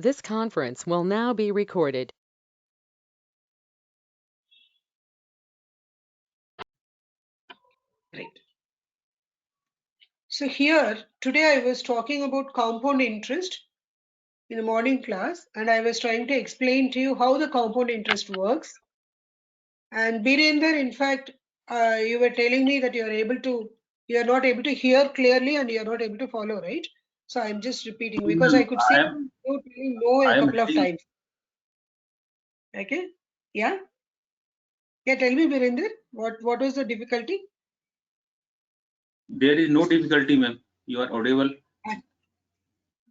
This conference will now be recorded. Right. So here, today I was talking about compound interest in the morning class, and I was trying to explain to you how the compound interest works. And Birender, in fact, you were telling me that you are not able to hear clearly and you are not able to follow, right? So I'm just repeating because I Ma'am, could see you telling no I a am couple of reading. times. Okay? Yeah? Yeah, tell me, Birender, what was the difficulty? There is no difficulty, ma'am. You are audible.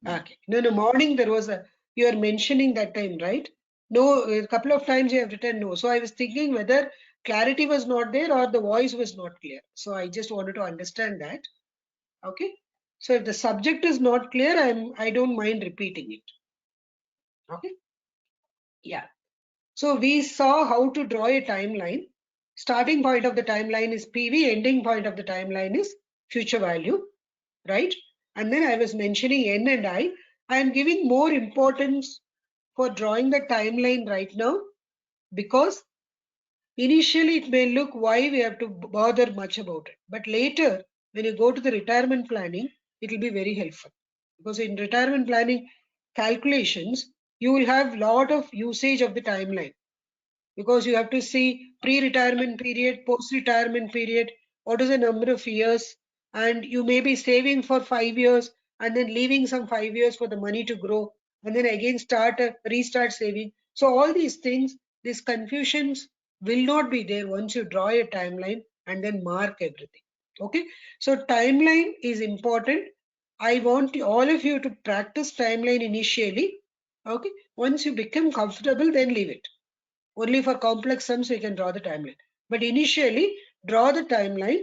Okay. No, morning there was you are mentioning that time, right? No, a couple of times you have written no. So I was thinking whether clarity was not there or the voice was not clear. So I just wanted to understand that. Okay. So if the subject is not clear, I don't mind repeating it. Okay. Yeah. So we saw how to draw a timeline. Starting point of the timeline is PV, ending point of the timeline is future value, right? And then I was mentioning N and I am giving more importance for drawing the timeline right now because initially it may look why we have to bother much about it. But later, when you go to the retirement planning, it will be very helpful because in retirement planning calculations, you will have lot of usage of the timeline because you have to see pre-retirement period, post-retirement period, what is the number of years, and you may be saving for 5 years and then leaving some 5 years for the money to grow and then again restart saving. So all these things, these confusions will not be there once you draw a timeline and then mark everything. Okay, so timeline is important. I want all of you to practice timeline initially. Okay, once you become comfortable, then leave it. Only for complex sums we can draw the timeline. But initially, draw the timeline,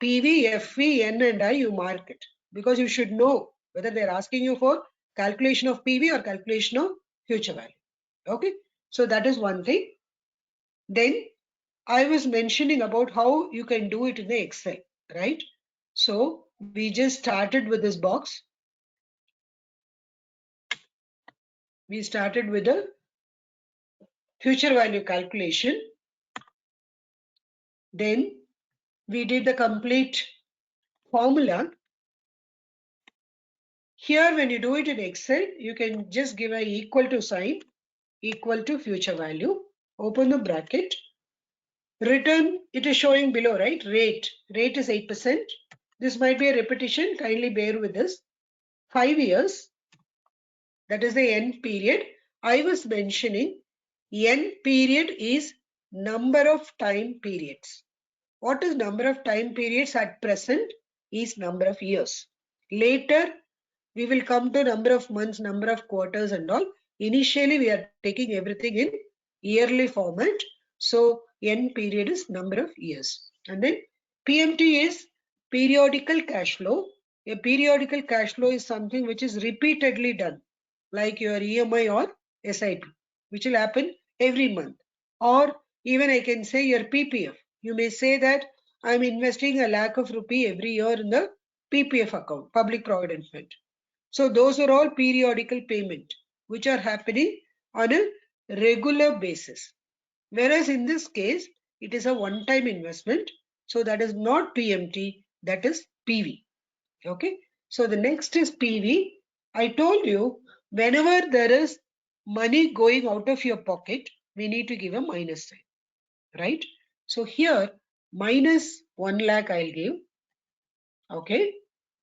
PV, FV, N and I, you mark it. Because you should know whether they're asking you for calculation of PV or calculation of future value. Okay, so that is one thing. Then I was mentioning about how you can do it in the Excel, right? So we just started with this box. We started with the future value calculation. Then we did the complete formula. Here, when you do it in Excel, you can just give an equal to sign, equal to future value, open the bracket, return, it is showing below, right? Rate is 8%. This might be a repetition, kindly bear with this. 5 years, that is the N period. I was mentioning N period is number of time periods. What is number of time periods at present is number of years. Later, we will come to number of months, number of quarters and all. Initially, we are taking everything in yearly format. So, N period is number of years. And then PMT is periodical cash flow. A periodical cash flow is something which is repeatedly done, like your EMI or SIP, which will happen every month. Or even I can say your PPF. You may say that I'm investing a lakh of rupee every year in the PPF account, Public Provident Fund. So those are all periodical payment which are happening on a regular basis. Whereas in this case, it is a one-time investment. So that is not PMT, that is PV. Okay. So the next is PV. I told you whenever there is money going out of your pocket, we need to give a minus sign, right? So here minus 1 lakh I'll give. Okay.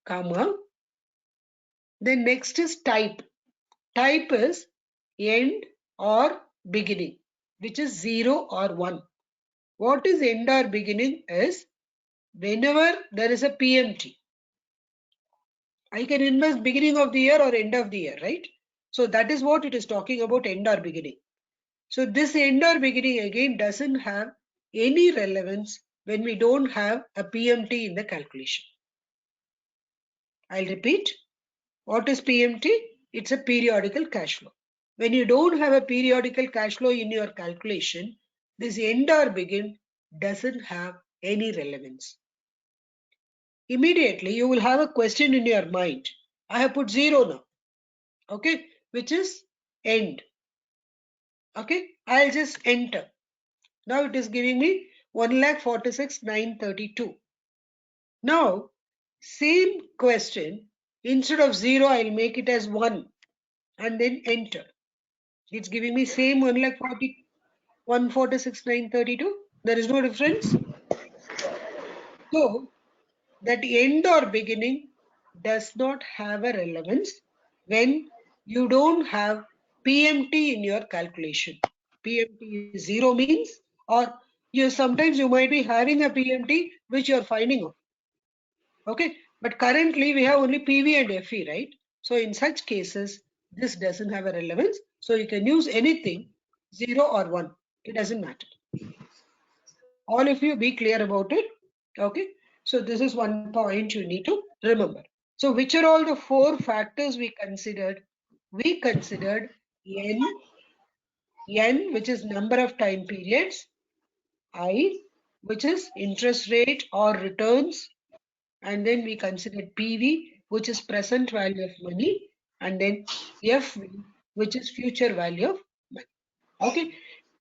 Comma. Then next is type. Type is end or beginning, which is 0 or 1. What is end or beginning is whenever there is a PMT. I can invest beginning of the year or end of the year, right? So that is what it is talking about, end or beginning. So this end or beginning again doesn't have any relevance when we don't have a PMT in the calculation. I'll repeat. What is PMT? It's a periodical cash flow. When you don't have a periodical cash flow in your calculation, this end or begin doesn't have any relevance. Immediately, you will have a question in your mind. I have put 0 now. Okay. which is end. Okay, I'll just enter. Now it is giving me 1,46,932. Now, same question, instead of 0, I'll make it as 1 and then enter. It's giving me same 1,46,932. There is no difference. So, that end or beginning does not have a relevance when you don't have PMT in your calculation. PMT is 0 means, or sometimes you might be having a PMT which you are finding out. Okay, but currently we have only PV and FE, right? So in such cases, this doesn't have a relevance. So you can use anything, 0 or 1. It doesn't matter. All of you be clear about it. Okay, so this is one point you need to remember. So which are all the 4 factors we considered? We considered N, which is number of time periods, I, which is interest rate or returns, and then we considered PV, which is present value of money, and then FV, which is future value of money. Okay,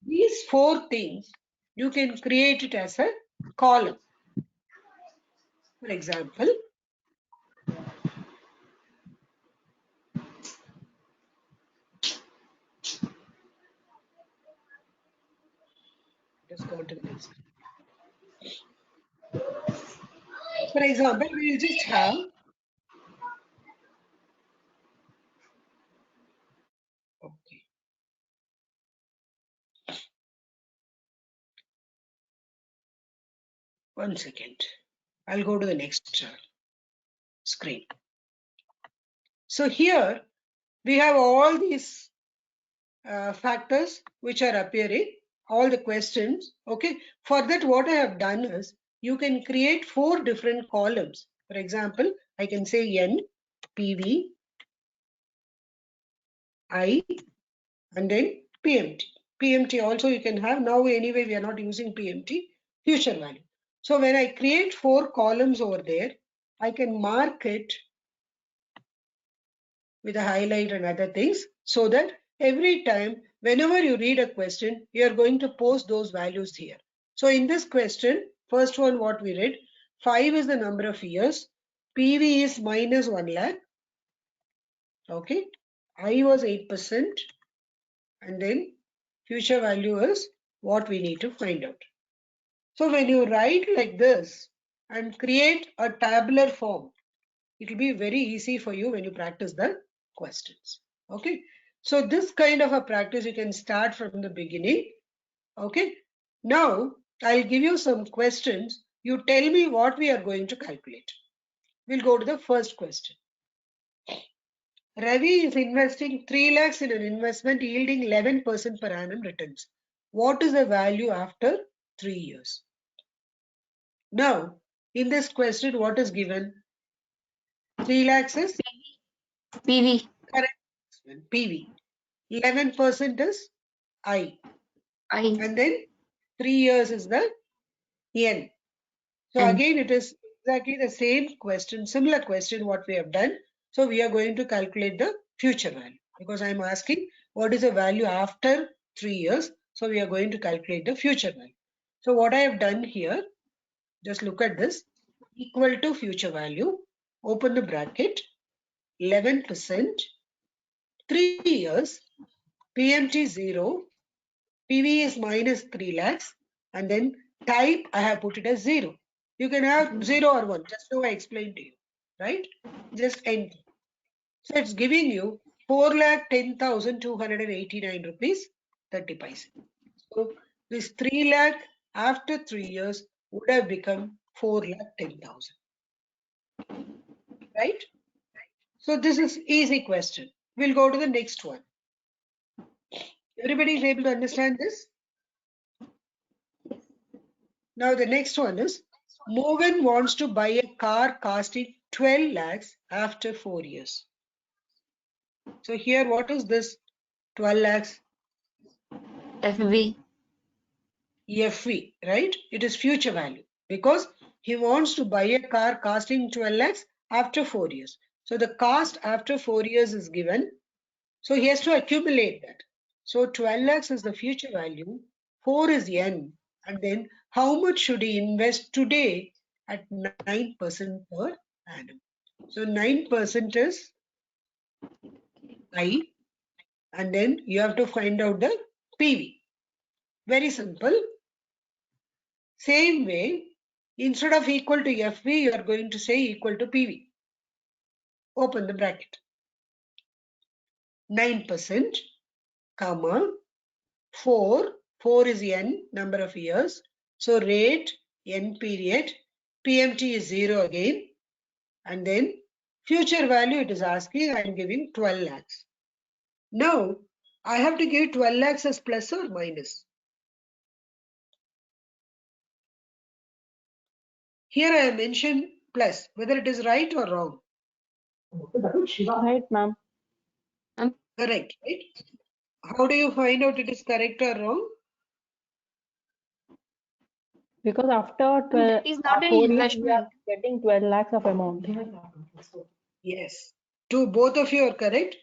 these 4 things you can create it as a column. For example, let's go to the next. For example, we will just have okay. One second. I'll go to the next screen. So here we have all these factors which are appearing, all the questions. Okay, for that what I have done is you can create 4 different columns. For example, I can say N, PV, I, and then PMT. PMT also you can have. Now anyway we are not using PMT, future value. So when I create 4 columns over there, I can mark it with a highlight and other things, so that every time whenever you read a question, you are going to post those values here. So in this question, first one what we read, 5 is the number of years, PV is minus 1 lakh, okay, I was 8%, and then future value is what we need to find out. So when you write like this and create a tabular form, it will be very easy for you when you practice the questions. Okay, so this kind of a practice you can start from the beginning. Okay, now I'll give you some questions. You tell me what we are going to calculate. We'll go to the first question. Ravi is investing 3 lakhs in an investment yielding 11% per annum returns. What is the value after 3 years? Now, in this question, what is given? 3 lakhs is PV. correct. PV. 11% is I. And then 3 years is the N. So N. again, it is exactly the same question, similar question what we have done. So we are going to calculate the future value, because I am asking what is the value after 3 years. So we are going to calculate the future value. So what I have done here, just look at this, equal to future value, open the bracket, 11%, 3 years, PMT 0, PV is minus 3 lakhs, and then type I have put it as 0. You can have 0 or 1, just now I explained to you, right? Just enter. So it's giving you 4,10,289 rupees 30 paise. So this 3 lakh after 3 years would have become 4,10,000, right? So this is easy question. We'll go to the next one. Everybody is able to understand this? Now the next one is, Morgan wants to buy a car costing 12 lakhs after 4 years. So here what is this 12 lakhs? FV. FV, right? It is future value, because he wants to buy a car costing 12 lakhs after 4 years. So the cost after 4 years is given. So he has to accumulate that. So 12 lakhs is the future value, 4 is N, and then how much should he invest today at 9% per annum? So 9% is I, and then you have to find out the PV. Very simple. Same way, instead of equal to FV, you are going to say equal to PV. Open the bracket. 9%, comma, 4 is N, number of years. So rate, N period, PMT is 0 again. And then future value it is asking, I am giving 12 lakhs. Now, I have to give 12 lakhs as plus or minus. Here I have mentioned plus, whether it is right or wrong. Right, ma'am. Correct, right? How do you find out it is correct or wrong? Because after That is not an 4 years, we are investment. getting 12 lakhs of amount. Yes. To both of you are correct.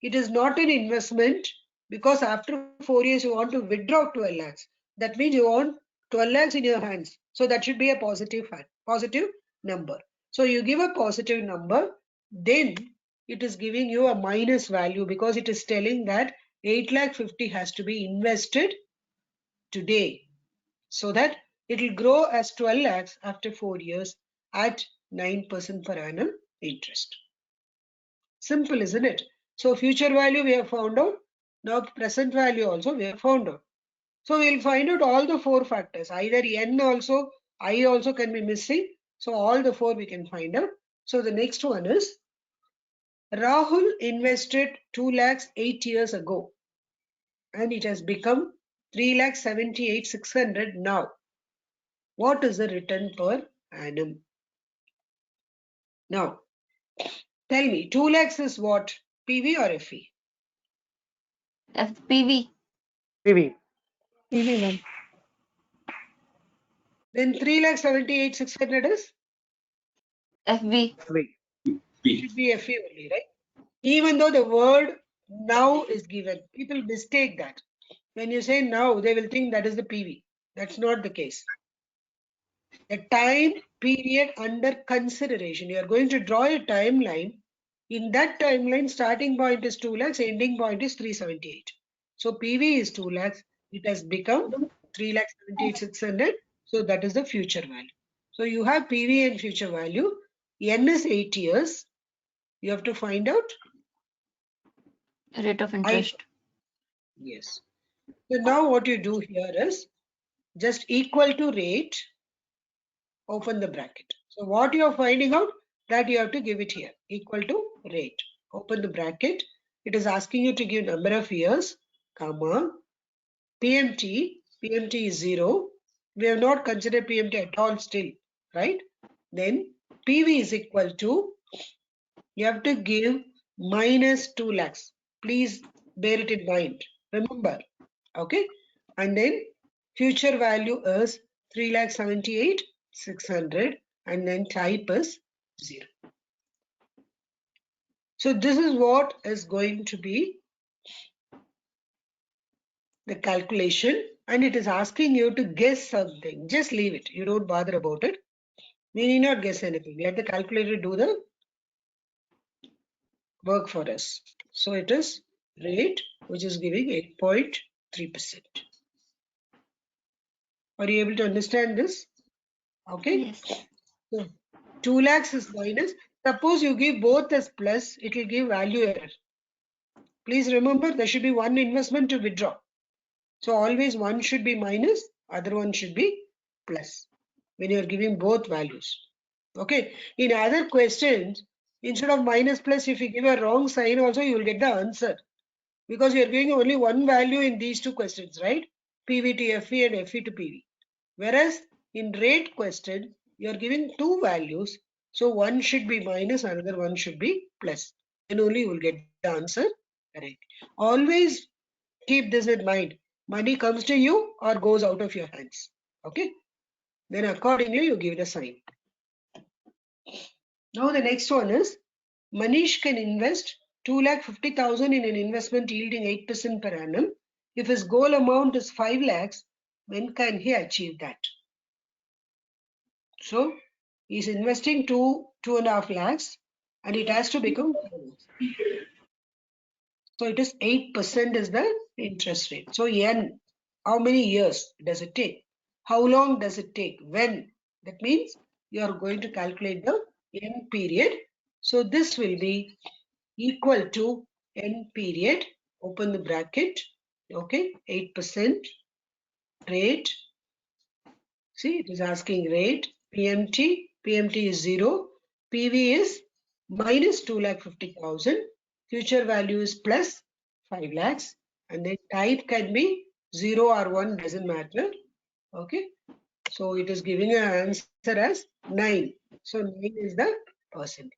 It is not an investment because after 4 years you want to withdraw 12 lakhs. That means you want 12 lakhs in your hands. So that should be a positive number. So you give a positive number, then it is giving you a minus value because it is telling that 8 lakh 50 has to be invested today so that it will grow as 12 lakhs after 4 years at 9% per annum interest. Simple, isn't it? So future value we have found out. Now present value also we have found out. So we'll find out all the 4 factors. Either N also, I also can be missing. So all the 4 we can find out. So the next one is Rahul invested 2 lakhs 8 years ago and it has become 3 lakhs 78,600 now. What is the return per annum? Now, tell me, 2 lakhs is what? PV or FE? FPV. PV. PV, ma'am. Then 3 lakhs 78,600 is? FV. FV. Should be FE only, right? Even though the word now is given, people mistake that. When you say now, they will think that is the PV. That's not the case. The time period under consideration. You are going to draw a timeline. In that timeline, starting point is 2 lakhs, ending point is 378. So PV is 2 lakhs. It has become 3 lakhs 78,600. So that is the future value. So you have PV and future value. N is 8 years. You have to find out Rate of I. interest. Yes. So now what you do here is just equal to rate, open the bracket. So what you are finding out that you have to give it here, equal to rate, open the bracket. It is asking you to give number of years, comma, PMT is 0. We have not considered PMT at all still, right? Then PV is equal to, you have to give minus 2 lakhs. Please bear it in mind. Remember, okay? And then future value is 3,78,600 and then type is 0. So this is what is going to be the calculation and it is asking you to guess something. Just leave it. You don't bother about it. We need not guess anything. Let the calculator do the work for us. So it is rate which is giving 8.3%. Are you able to understand this? Okay. Yes. So 2 lakhs is minus. Suppose you give both as plus, it will give value error. Please remember there should be one investment to withdraw. So always one should be minus, other one should be plus when you are giving both values. Okay. In other questions, instead of minus plus, if you give a wrong sign also, you will get the answer. Because you are giving only one value in these two questions, right? PV to FE and FE to PV. Whereas in rate question, you are giving two values. So one should be minus, another one should be plus. Then only you will get the answer correct. Always keep this in mind. Money comes to you or goes out of your hands. Okay. Then accordingly you give the sign. Now the next one is Manish can invest 2,50,000 in an investment yielding 8% per annum. If his goal amount is 5 lakhs, when can he achieve that? So he's investing 2.5 lakhs and it has to become 5 lakhs. So it is 8% is the interest rate. So N, how many years does it take? How long does it take? When? That means you are going to calculate the N period. So this will be equal to N period, open the bracket, okay, 8% rate. See, it is asking rate, PMT is 0, PV is minus 2,50,000, future value is plus 5 lakhs, and then type can be 0 or 1, doesn't matter. Okay, so it is giving an answer as 9. So 9 is the percent.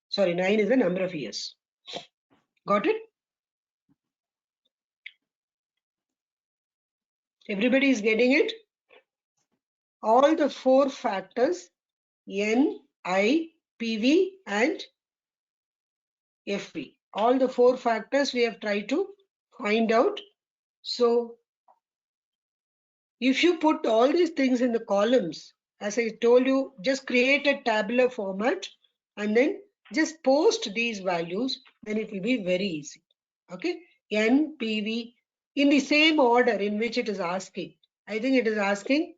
Sorry, 9 is the number of years. Got it? Everybody is getting it? All the 4 factors, N, I, PV and FV. All the 4 factors we have tried to find out. So if you put all these things in the columns, as I told you, just create a tabular format and then just post these values, then it will be very easy. Okay, N, PV in the same order in which it is asking. I think it is asking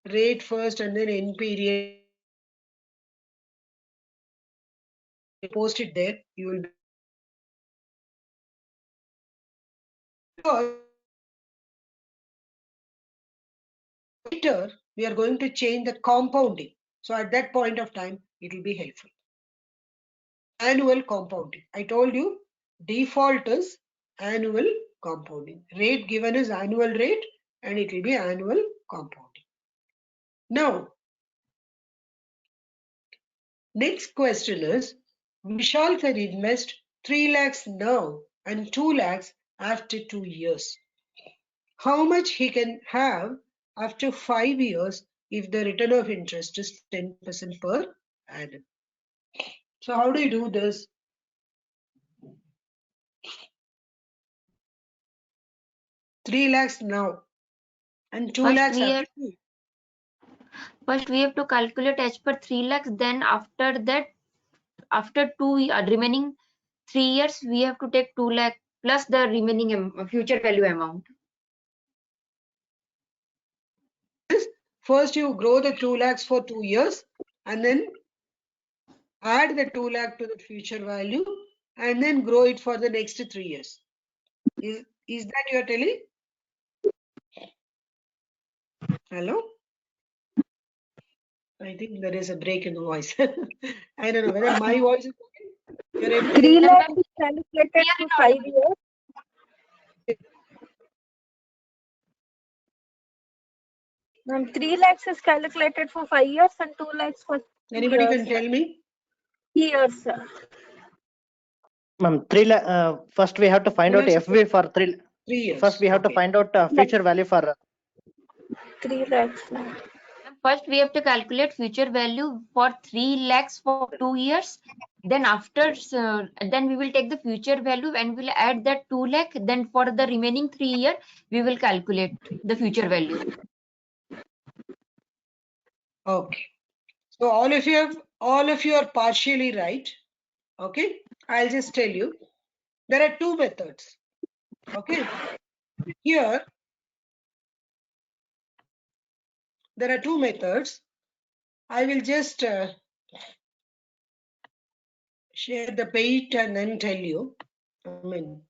rate first and then N period. Post it there, you will later we are going to change the compounding. So at that point of time, it will be helpful. Annual compounding. I told you default is annual compounding. Rate given is annual rate and it will be annual compounding. Now, next question is, Vishal can invest 3 lakhs now and 2 lakhs after 2 years. How much he can have after 5 years if the return of interest is 10% per annum? So how do you do this? Three lakhs now and 2 lakhs after 2. First we have to calculate as per 3 lakhs. Then after that, after remaining 3 years, we have to take 2 lakh plus the remaining future value amount. First you grow the 2 lakhs for 2 years and then add the 2 lakh to the future value and then grow it for the next 3 years. Is that you are telling? Hello? I think there is a break in the voice. I don't know whether my voice is okay. You're able to 3 hear lakhs is calculated for 5 years. Ma'am, 3 lakhs is calculated for 5 years and 2 lakhs for 2 Anybody years. can tell me? Years, sir. Ma'am, first we have to find out FV for 3 years. First we have to find out future value for 3 lakhs. Ma'am. First we have to calculate future value for 3 lakhs for 2 years. Then after, then we will take the future value and we'll add that 2 lakh. Then for the remaining 3 years, we will calculate the future value. Okay. So all of you are partially right. Okay. I'll just tell you. There are 2 methods. Okay. Here, there are 2 methods. I will just share the page and then tell you. I mean,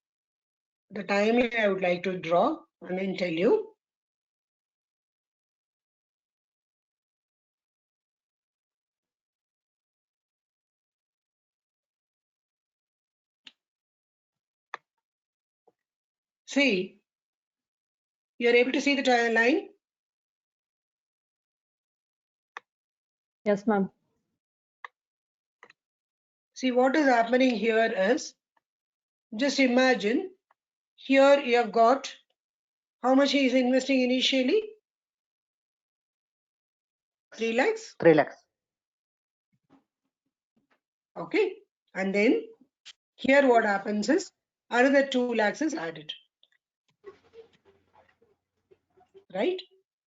the timeline I would like to draw and then tell you. See, you're able to see the timeline? Yes, ma'am. See, what is happening here is, just imagine, here you have got, how much he is investing initially? 3 lakhs? 3 lakhs. Okay. And then Here what happens is another 2 lakhs is added, right?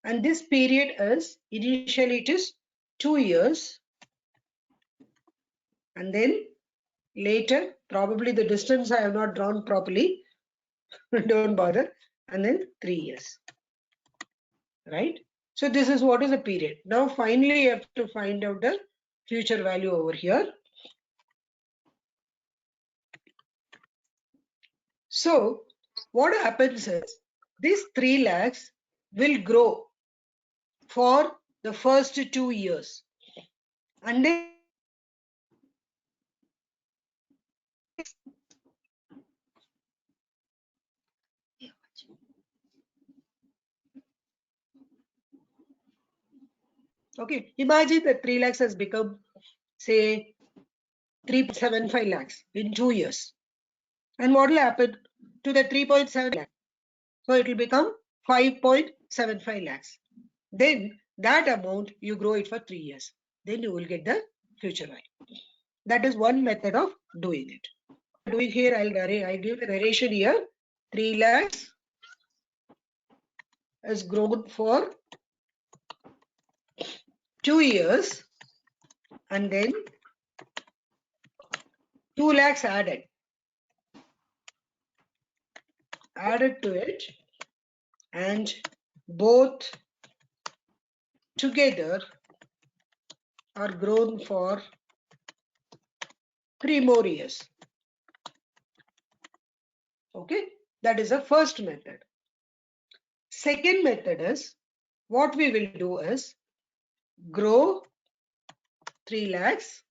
And this period is initially it is 2 years, and then later probably the distance I have not drawn properly. Don't bother. And then 3 years, right? So this is what is the period. Now finally you have to find out the future value over here. So what happens is this 3 lakhs will grow for the first 2 years, and then okay, imagine that 3 lakhs has become say 3.75 lakhs in 2 years. And what will happen to the 3.7 lakhs? So it will become 5.75 lakhs. Then that amount you grow it for 3 years. Then you will get the future value. That is one method of doing it. Doing here, I'll give the narration here. 3 lakhs has grown for 2 years, and then 2 lakhs added to it, and both together are grown for 3 more years. Okay, that is the first method. Second method is, what we will do is grow 3 lakhs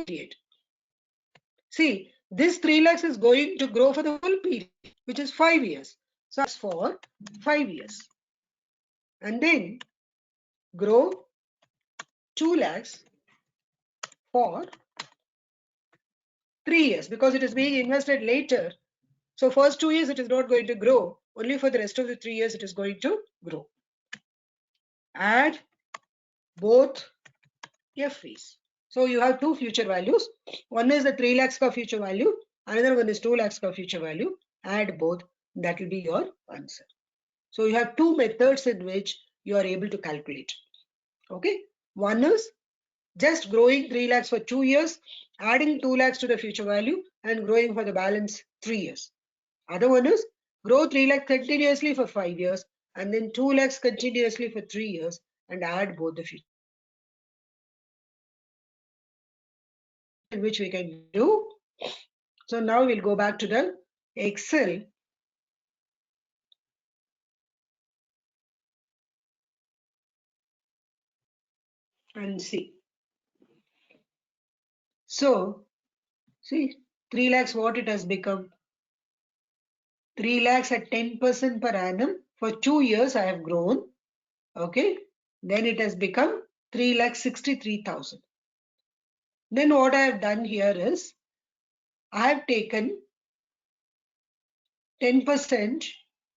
period. See, this 3 lakhs is going to grow for the full period, which is 5 years. So that's for 5 years. And then grow 2 lakhs for 3 years, because it is being invested later. So first 2 years it is not going to grow. Only for the rest of the 3 years it is going to grow. Add both FVs. So you have two future values. One is the 3 lakhs ka future value. Another one is 2 lakhs ka future value. Add both. That will be your answer. So you have two methods in which you are able to calculate. Okay. One is just growing 3 lakhs for 2 years, adding 2 lakhs to the future value and growing for the balance 3 years. Other one is grow 3 lakhs continuously for 5 years and then 2 lakhs continuously for 3 years and add both the future. Which we can do. So now we'll go back to the Excel. And see. So see 3 lakhs what it has become. 3 lakhs at 10% per annum. For 2 years I have grown. Okay. Then it has become 3,63,000. Then what I have done here is I have taken 10%,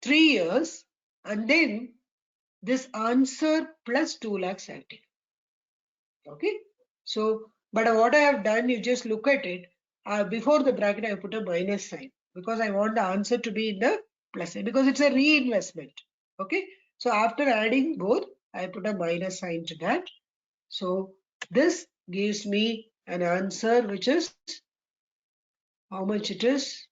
3 years, and then this answer plus 2 lakhs I have taken. Okay. So, but what I have done, you just look at it. Before the bracket, I put a minus sign because I want the answer to be in the plus sign because it's a reinvestment. Okay. So after adding both, I put a minus sign to that. So this gives me an answer which is how much it is.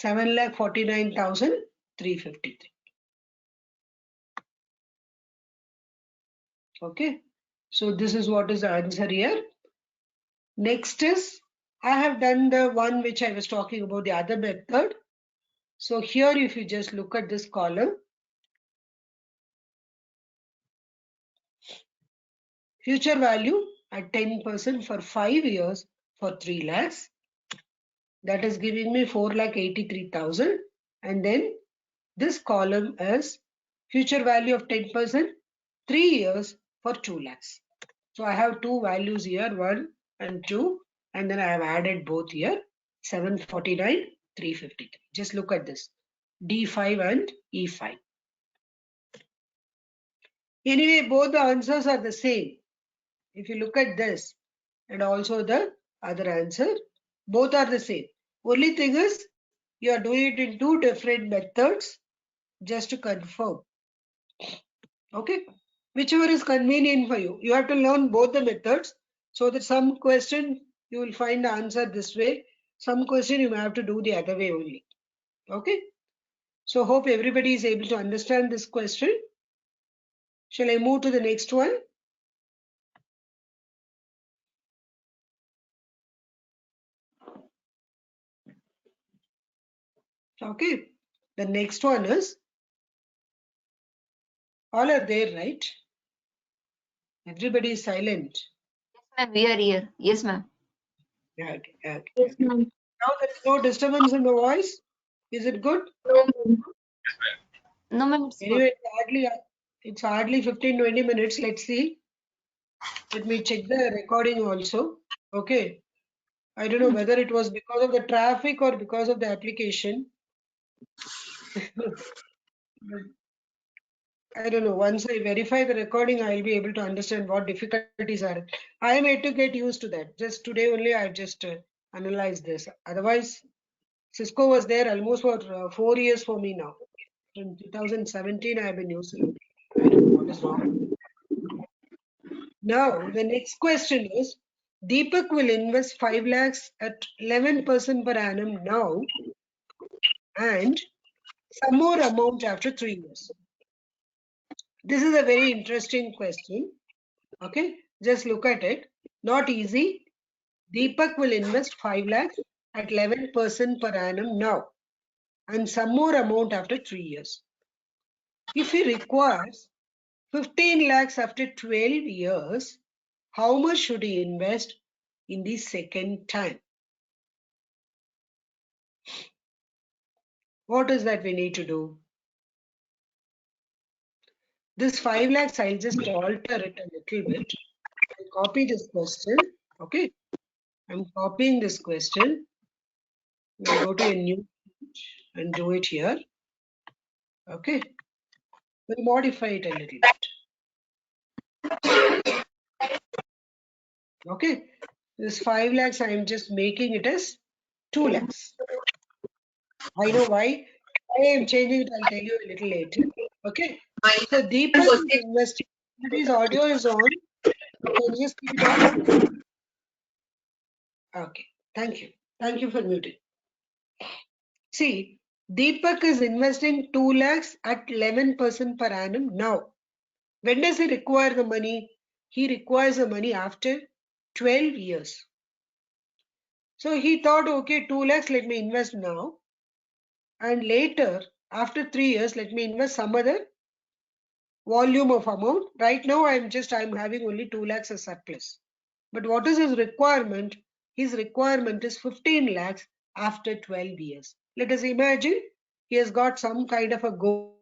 $7,49,353. Okay. So this is what is the answer here. Next is I have done the one which I was talking about, the other method. So here if you just look at this column, future value at 10% for 5 years for 3 lakhs. That is giving me 4,83,000. And then this column is future value of 10%, 3 years for 2 lakhs. So I have two values here, 1 and 2, and then I have added both here, 749 353. Just look at this. D5 and E5. Anyway, both the answers are the same. If you look at this and also the other answer, both are the same. Only thing is, you are doing it in two different methods just to confirm. Okay, whichever is convenient for you. You have to learn both the methods so that some question you will find the answer this way. Some question you may have to do the other way only. Okay. So hope everybody is able to understand this question. Shall I move to the next one? Okay. The next one is, all are there, right? Everybody is silent. Yes, ma'am. We are here. Yes, ma'am. Yeah, okay, okay. Yes, ma'am. Now there is no disturbance in the voice. Is it good? No, ma'am. No, ma'am. It's good. Anyway, it's hardly 15-20 minutes. Let's see. Let me check the recording also. Okay. I don't know whether it was because of the traffic or because of the application. I don't know. Once I verify the recording, I'll be able to understand what difficulties are. I am yet to get used to that. Just today only, I've just analyzed this. Otherwise, Cisco was there almost for 4 years for me now. From 2017, I have been using. I don't know what is wrong. Now, the next question is, Deepak will invest 5 lakhs at 11% per annum now and some more amount after 3 years. This is a very interesting question. Okay, just look at it. Not easy. Deepak will invest 5 lakhs at 11% per annum now and some more amount after 3 years. If he requires 15 lakhs after 12 years, how much should he invest in the second time? What is that we need to do? This 5 lakhs, I'll just alter it a little bit. I'll copy this question. Okay. I'm copying this question. We'll go to a new page and do it here. Okay. We'll modify it a little bit. Okay. This 5 lakhs, I'm just making it as 2 lakhs. I know why. I am changing it. I'll tell you a little later. Okay. So Deepak is investing. His audio is on. Can you just keep it on? Okay. Thank you. Thank you for muting. See, Deepak is investing 2 lakhs at 11% per annum now. When does he require the money? He requires the money after 12 years. So he thought, okay, 2 lakhs, let me invest now. And later, after 3 years, let me invest some other volume of amount. Right now, I'm having only 2 lakhs as surplus. But what is his requirement? His requirement is 15 lakhs after 12 years. Let us imagine he has got some kind of a goal.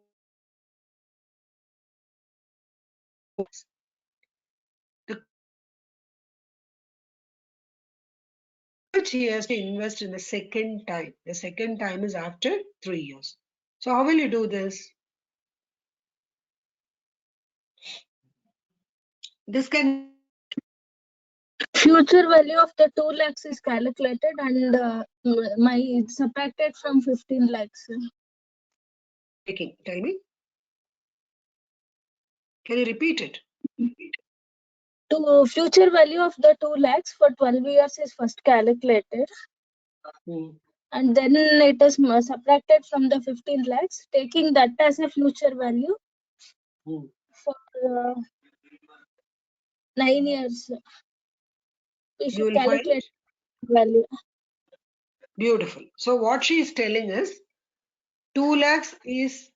Which he has to invest in the second time. The second time is after 3 years. So how will you do this? This can Future value of the 2 lakhs is calculated and subtracted from 15 lakhs. breaking. Tell me. Can you repeat it? To future value of the 2 lakhs for 12 years is first calculated. And then it is subtracted from the 15 lakhs, taking that as a future value for 9 years. We should calculate value. Beautiful. So what she is telling is 2 lakhs is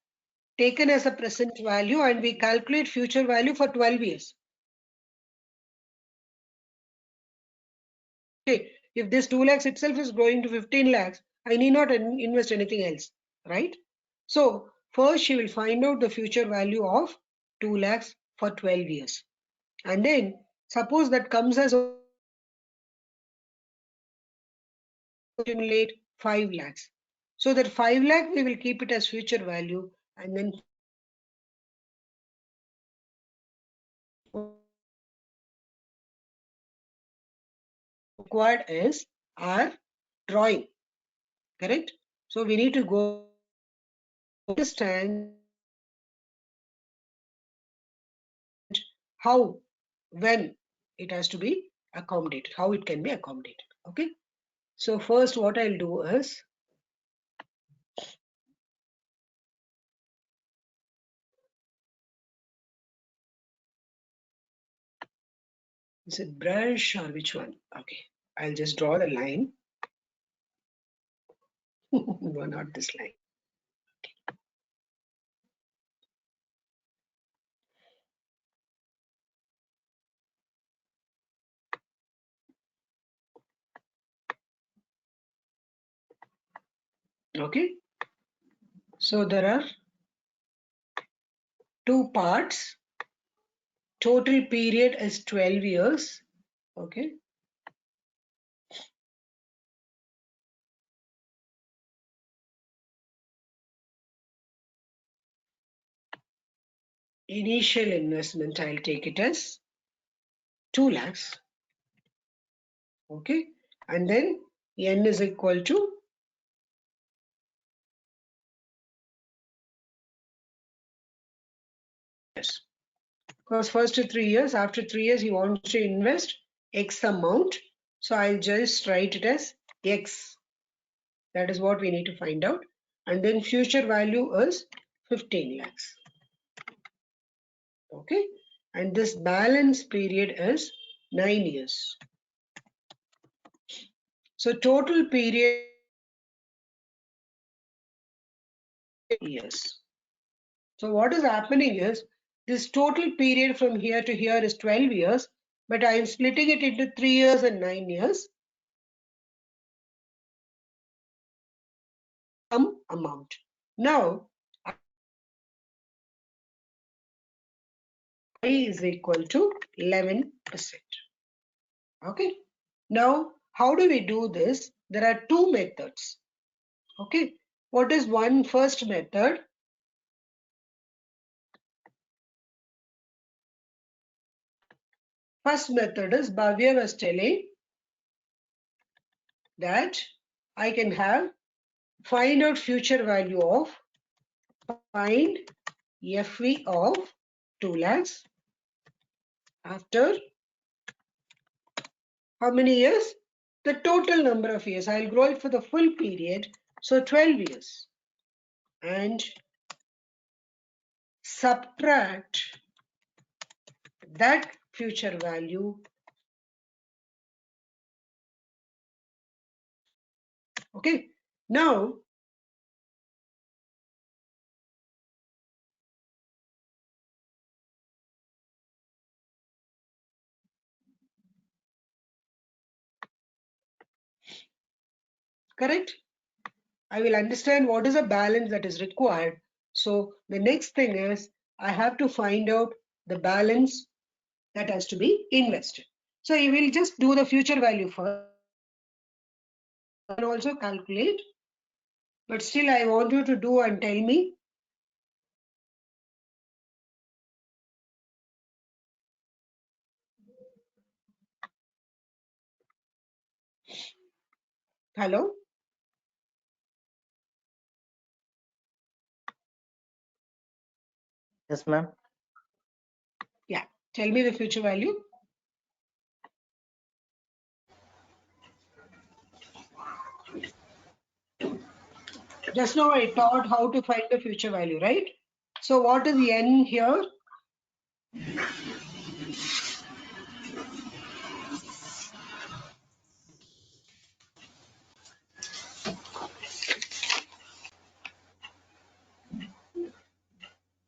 taken as a present value and we calculate future value for 12 years. Okay. If this 2 lakhs itself is going to 15 lakhs, I need not invest anything else, right? So first she will find out the future value of 2 lakhs for 12 years. And then suppose that comes as accumulate 5 lakhs. So that 5 lakh we will keep it as future value, and then required is our drawing, correct? So we need to go understand how, when it has to be accommodated, how it can be accommodated. Okay. So first what I'll do is is it brush or which one? Okay, I'll just draw the line. No, not this line. Okay, so there are two parts. Total period is 12 years. Okay. Initial investment, I'll take it as 2 lakhs. Okay. And then N is equal to yes. Because first 3 years, after 3 years, he wants to invest X amount. So I'll just write it as X. That is what we need to find out. And then future value is 15 lakhs. Okay. And this balance period is 9 years. So total period years. So what is happening is this total period from here to here is 12 years, but I am splitting it into 3 years and 9 years. Some amount. Now, I is equal to 11%. Okay. Now, how do we do this? There are two methods. Okay. What is one first method? First method is Bhavya was telling that I can have find out future value of find FV of 2 lakhs after how many years? The total number of years. I'll grow it for the full period. So 12 years. And subtract that future value. Okay. Now, correct? I will understand what is the balance that is required. So the next thing is I have to find out the balance that has to be invested. So you will just do the future value first and also calculate. But still I want you to do and tell me. Hello? Yes, ma'am. Yeah. Tell me the future value. Just now I taught how to find the future value, right? So what is N here?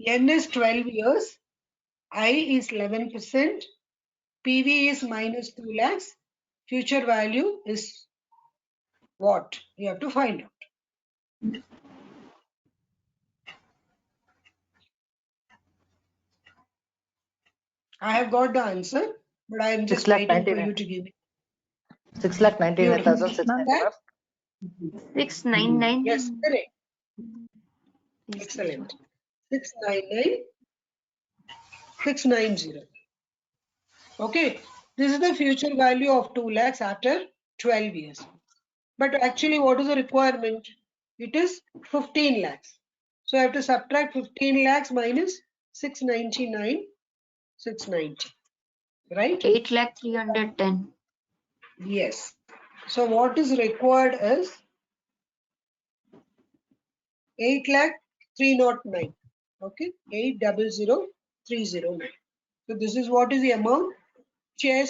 N is 12 years. I is 11%. PV is minus 2 lakhs. Future value is what? You have to find out. I have got the answer, but I am just waiting for you to give me. 6,99,690, Beautiful. ma'am. 699. Yes, correct. Excellent. 699, 690. Okay, this is the future value of 2 lakhs after 12 years. But actually, what is the requirement? It is 15 lakhs. So I have to subtract 15 lakhs minus 699, 690. Right? 8,310. Yes. So what is required is 8,309. Okay, 8,00309. So this is what is the amount she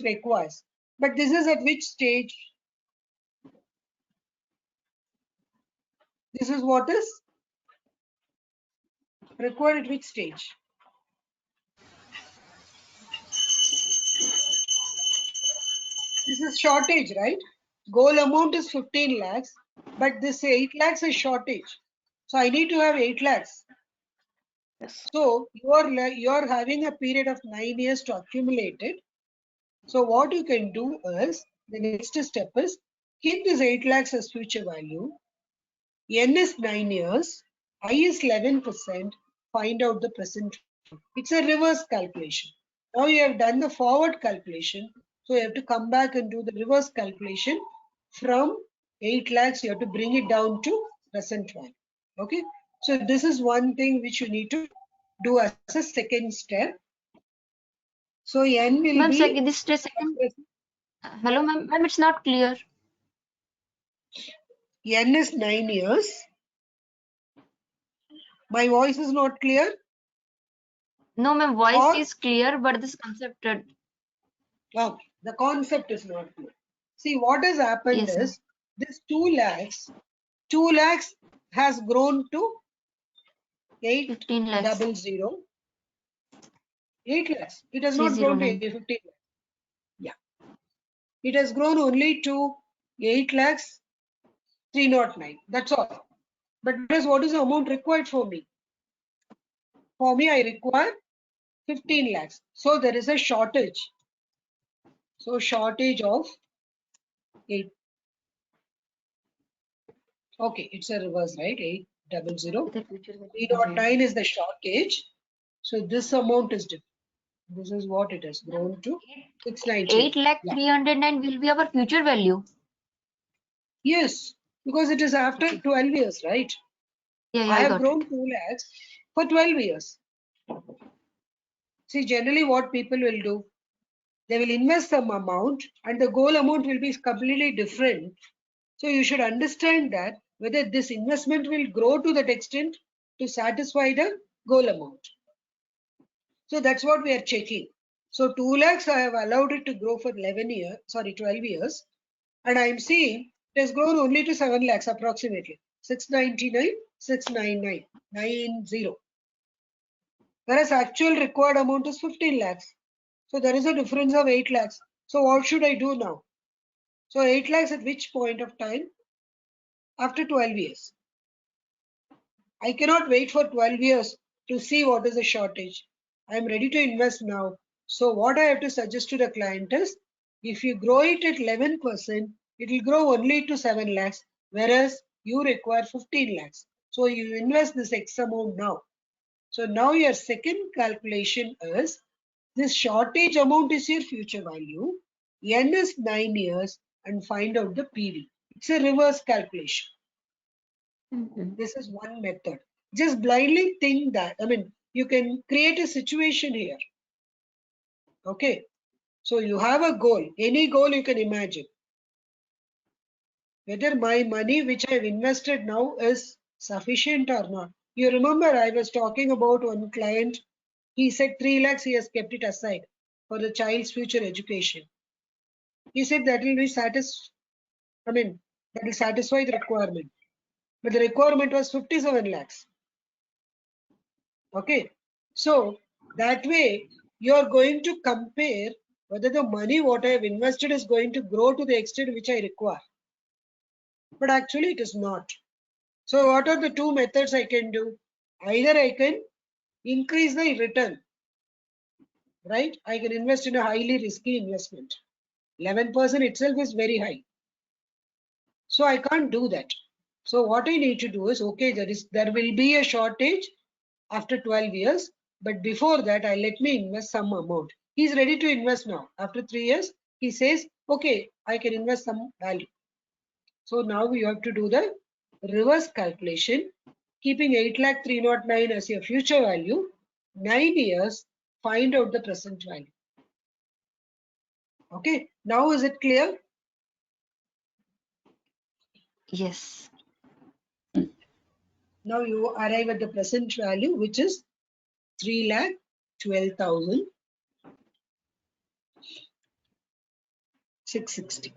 requires. But this is at which stage? This is what is required at which stage? This is shortage, right? Goal amount is 15 lakhs, but this 8 lakhs is shortage. So I need to have 8 lakhs. Yes. So you are having a period of 9 years to accumulate it. So what you can do is, the next step is, keep this 8 lakhs as future value. N is 9 years, I is 11%, find out the present. It's a reverse calculation. Now you have done the forward calculation. So you have to come back and do the reverse calculation. From 8 lakhs, you have to bring it down to present value. Okay. So this is one thing which you need to do as a second step. So N will Ma'am, be. this is second. Hello, ma'am, it's not clear. N is 9 years. My voice is not clear? No, ma'am, voice Or is clear, but this concept. okay, the concept is not clear. See, what has happened Yes, ma'am. is this 2 lakhs has grown to 15 lakhs. 800. 8 lakhs. It has not grown to 309. 15 lakhs. Yeah. It has grown only to 8 lakhs 309. That's all. But what is the amount required for me? For me, I require 15 lakhs. So there is a shortage. So shortage of 8. Okay, it's a reverse, right? 800. 309 is the shortage. So this amount is different. This is what it has grown to 690. 8,309 will be our future value. Yes, because it is after 12 years, right? Yeah, I I have got grown it. 2 lakhs for 12 years. See, generally what people will do, they will invest some amount and the goal amount will be completely different. So you should understand that whether this investment will grow to that extent to satisfy the goal amount. So that's what we are checking. So 2 lakhs, I have allowed it to grow for 12 years. And I'm seeing it has grown only to 7 lakhs approximately. 699, 699, 90. Whereas actual required amount is 15 lakhs. So there is a difference of 8 lakhs. So what should I do now? So 8 lakhs at which point of time? After 12 years. I cannot wait for 12 years to see what is the shortage. I am ready to invest now. So what I have to suggest to the client is, if you grow it at 11%, it will grow only to 7 lakhs, whereas you require 15 lakhs. So you invest this X amount now. So now your second calculation is, this shortage amount is your future value. N is 9 years and find out the PV. It's a reverse calculation. This is one method. Just blindly think that, you can create a situation here. Okay. So you have a goal, any goal you can imagine. Whether my money which I have invested now is sufficient or not. You remember I was talking about one client, he said 3 lakhs he has kept it aside for the child's future education. He said that will be that will satisfy the requirement. But the requirement was 57 lakhs. Okay. So that way you are going to compare whether the money what I have invested is going to grow to the extent which I require. But actually it is not. So what are the two methods I can do? Either I can increase the return, right? I can invest in a highly risky investment. 11% itself is very high. So I can't do that. So what I need to do is, okay, there will be a shortage after 12 years, but before that, let me invest some amount. He's ready to invest now. After 3 years, he says, okay, I can invest some value. So now we have to do the reverse calculation, keeping 8,309,000 as your future value, 9 years, find out the present value. Okay, now is it clear? Yes. Now you arrive at the present value, which is 3,12,660.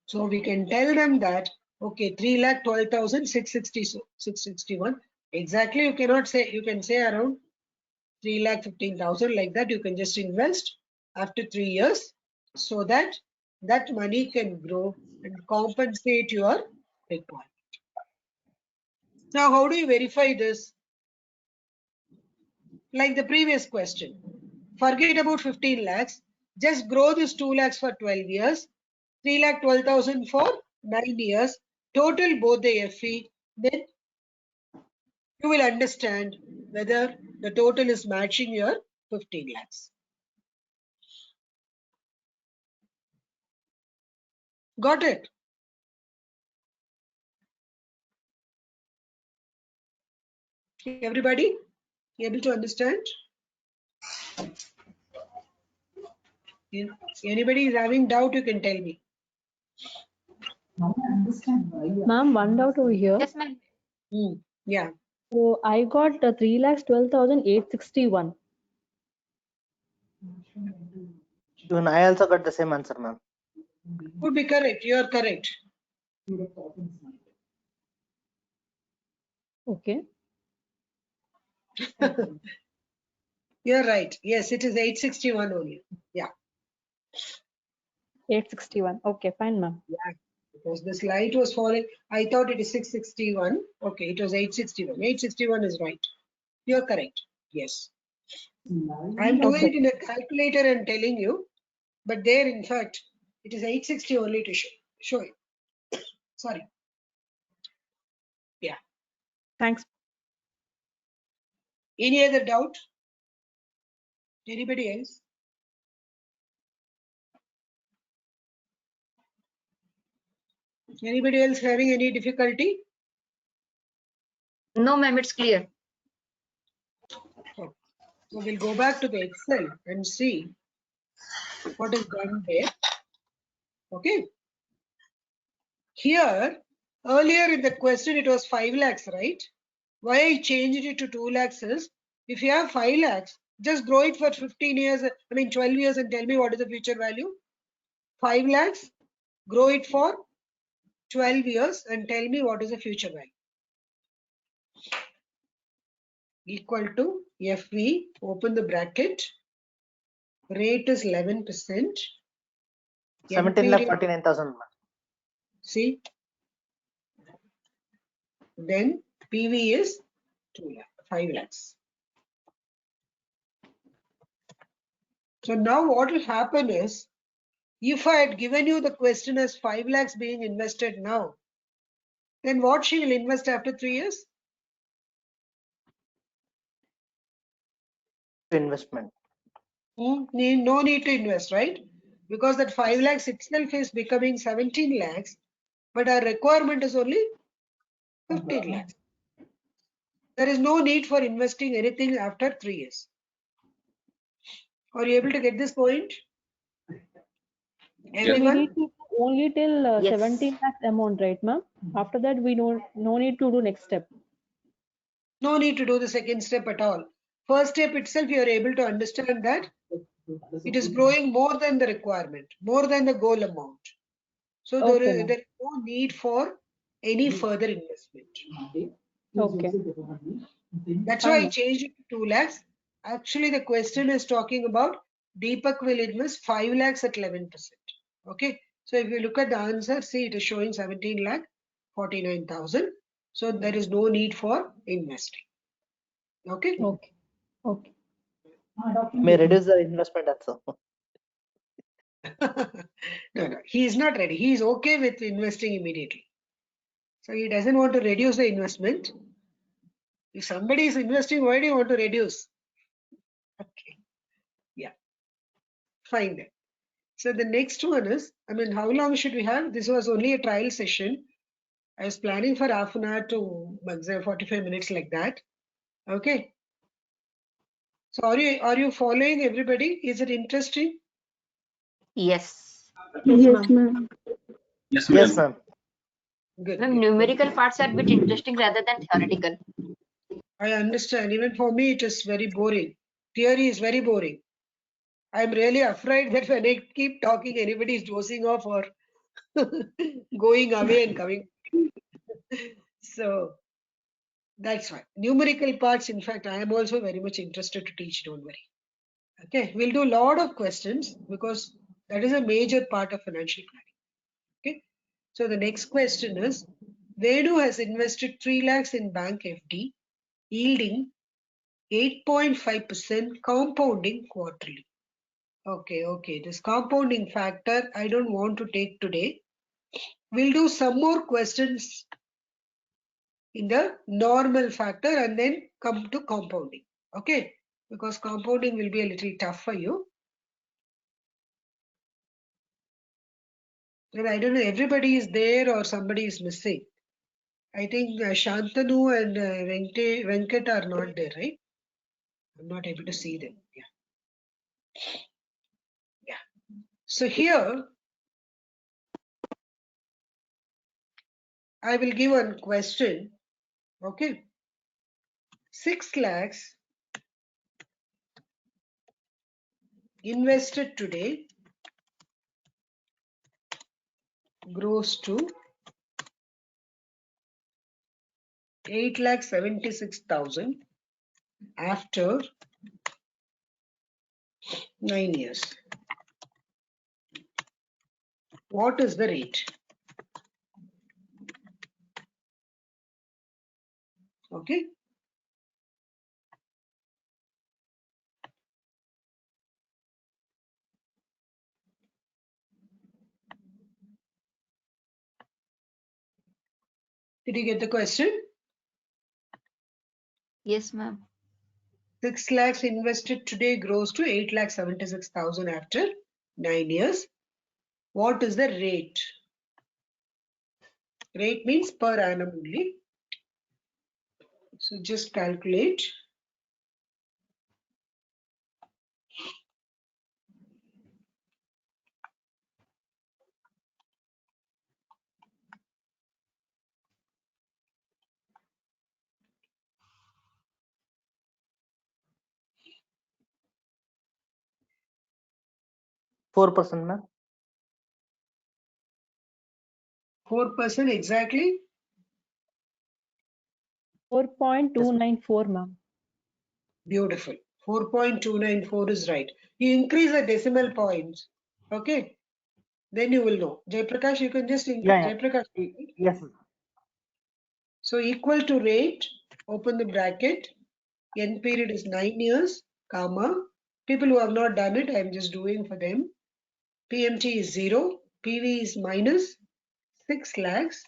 So we can tell them that, okay, 3,12,660, so 661. Exactly, you cannot say, you can say around 3,15,000, like that. You can just invest after 3 years so that that money can grow and compensate your requirement. Now, how do you verify this? Like the previous question, forget about 15 lakhs, just grow this 2 lakhs for 12 years, 3,12,000 for 9 years, total both the FE, then you will understand whether the total is matching your 15 lakhs. Got it? Everybody able to understand? Anybody is having doubt, you can tell me. Ma'am, one doubt over here. Yes, ma'am. Yeah. So I got 3,12,861. Even I also got the same answer, ma'am. Would be correct. You are correct. Okay. You're right. Yes, it is 861 only. Yeah. 861. Okay, fine, ma'am. Yeah. Because this light was falling. I thought it is 661. Okay, it was 861. 861 is right. You're correct. Yes. I'm doing it in a calculator and telling you, but there, in fact, it is 860 only to show you. Sorry. Yeah. Thanks. Any other doubt? Anybody else? Anybody else having any difficulty? No, ma'am, it's clear. So we'll go back to the Excel and see what is done there. Okay. Here, earlier in the question, it was 5 lakhs, right? Why I changed it to 2 lakhs is, if you have 5 lakhs, just grow it for 15 years, 12 years and tell me what is the future value. 5 lakhs, grow it for 12 years and tell me what is the future value. Equal to FV, open the bracket, rate is 11%. 17,49,000, ma'am. See, then PV is 5 lakhs. So now what will happen is, if I had given you the question as 5 lakhs being invested now, then what she will invest after 3 years? Investment. No need to invest, right? Because that 5 lakhs itself is becoming 17 lakhs, but our requirement is only 15 lakhs. There is no need for investing anything after 3 years. Are you able to get this point? So we Everyone? need to do only till Yes. 17 lakhs amount, right, ma'am? After that, we no need to do next step. No need to do the second step at all. First step itself, you are able to understand that it is growing more than the requirement, more than the goal amount. So Okay, there is no need for any further investment. Okay. That's Fine, why I ma'am. changed it to 2 lakhs. Actually, the question is talking about Deepak will invest 5 lakhs at 11%. Okay. So if you look at the answer, see it is showing 17 lakh 49,000. So there is no need for investing. Okay. Okay. Okay. May reduce the investment also. No, he is not ready. He is okay with investing immediately. So he doesn't want to reduce the investment. If somebody is investing, why do you want to reduce? Okay. Yeah. Fine then. So the next one is, how long should we have? This was only a trial session. I was planning for half an hour to 45 minutes like that. Okay. So are you following everybody? Is it interesting? Yes. Yes, ma'am. Yes, Yes, ma'am. ma'am. Good. Ma'am, Good. numerical parts are a bit interesting rather than theoretical. I understand. Even for me, it is very boring. Theory is very boring. I'm really afraid that when I keep talking, anybody is dozing off or going away and coming. So that's why. Numerical parts, in fact, I am also very much interested to teach, don't worry. Okay, we'll do a lot of questions because that is a major part of financial planning. Okay, so the next question is, Venu has invested 3 lakhs in bank FD, yielding 8.5% compounding quarterly. Okay, this compounding factor I don't want to take today. We'll do some more questions in the normal factor and then come to compounding. Okay, because compounding will be a little tough for you. And I don't know, everybody is there or somebody is missing. I think Shantanu and Venkat are not there, right? I'm not able to see them. Yeah. So here, I will give one question. Okay. 6 lakhs invested today grows to 8,76,000 after 9 years. What is the rate? Okay. Did you get the question? Yes, ma'am. 6 lakhs invested today grows to 8,76,000 after 9 years. What is the rate? Rate means per annum only. So just calculate. %, ma'am. 4% exactly. 4.294, ma'am. Beautiful. 4.294 is right. You increase the decimal points. Okay. Then you will know. Jaiprakash, you can just increase. Yeah. Jaiprakash. Yes. So equal to rate, open the bracket. N period is 9 years, comma. People who have not done it, I am just doing for them. PMT is 0. PV is minus 6 lakhs.